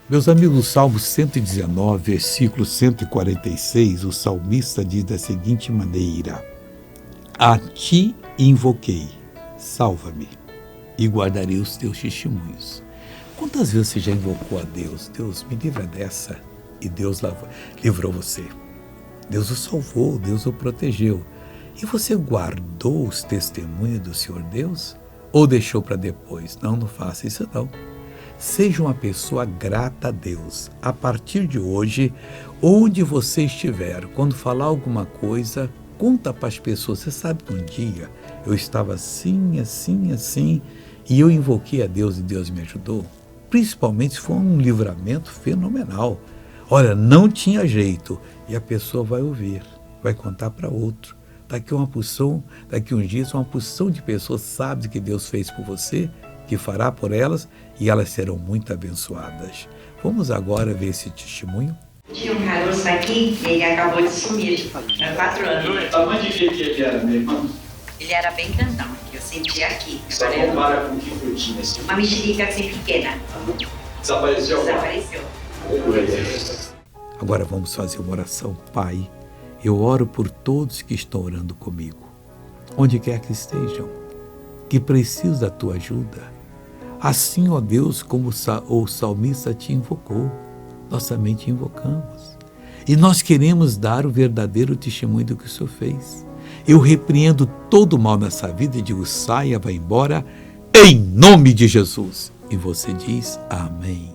Meus amigos, o Salmo 119, versículo 146, o salmista diz da seguinte maneira: a ti invoquei, salva-me, e guardarei os teus testemunhos. Quantas vezes você já invocou a Deus? Deus, me livra dessa. E Deus livrou você. Deus o salvou, Deus o protegeu. E você guardou os testemunhos do Senhor Deus? Ou deixou para depois? Não, não faça isso não. Seja uma pessoa grata a Deus. A partir de hoje, onde você estiver, quando falar alguma coisa, conta para as pessoas. Você sabe que um dia eu estava assim, e eu invoquei a Deus e Deus me ajudou. Principalmente se for um livramento fenomenal. Olha, não tinha jeito. E a pessoa vai ouvir, vai contar para outro. Daqui uns dias, uma porção de pessoas sabem que Deus fez por você, que fará por elas, e elas serão muito abençoadas. Vamos agora ver esse testemunho. Tinha um caroço aqui e ele acabou de sumir. Há 4 anos. O tamanho de que ele era, meu irmão? Ele era bem grandão, que eu sentia aqui. Só compara com o que eu tinha assim. Uma mexerica assim pequena. Desapareceu? Desapareceu. Agora vamos fazer uma oração. Pai, eu oro por todos que estão orando comigo, onde quer que estejam, que precisam da tua ajuda. Assim, ó Deus, como o salmista te invocou, nós também te invocamos. E nós queremos dar o verdadeiro testemunho do que o Senhor fez. Eu repreendo todo o mal nessa vida e digo, saia, vá embora, em nome de Jesus. E você diz, amém.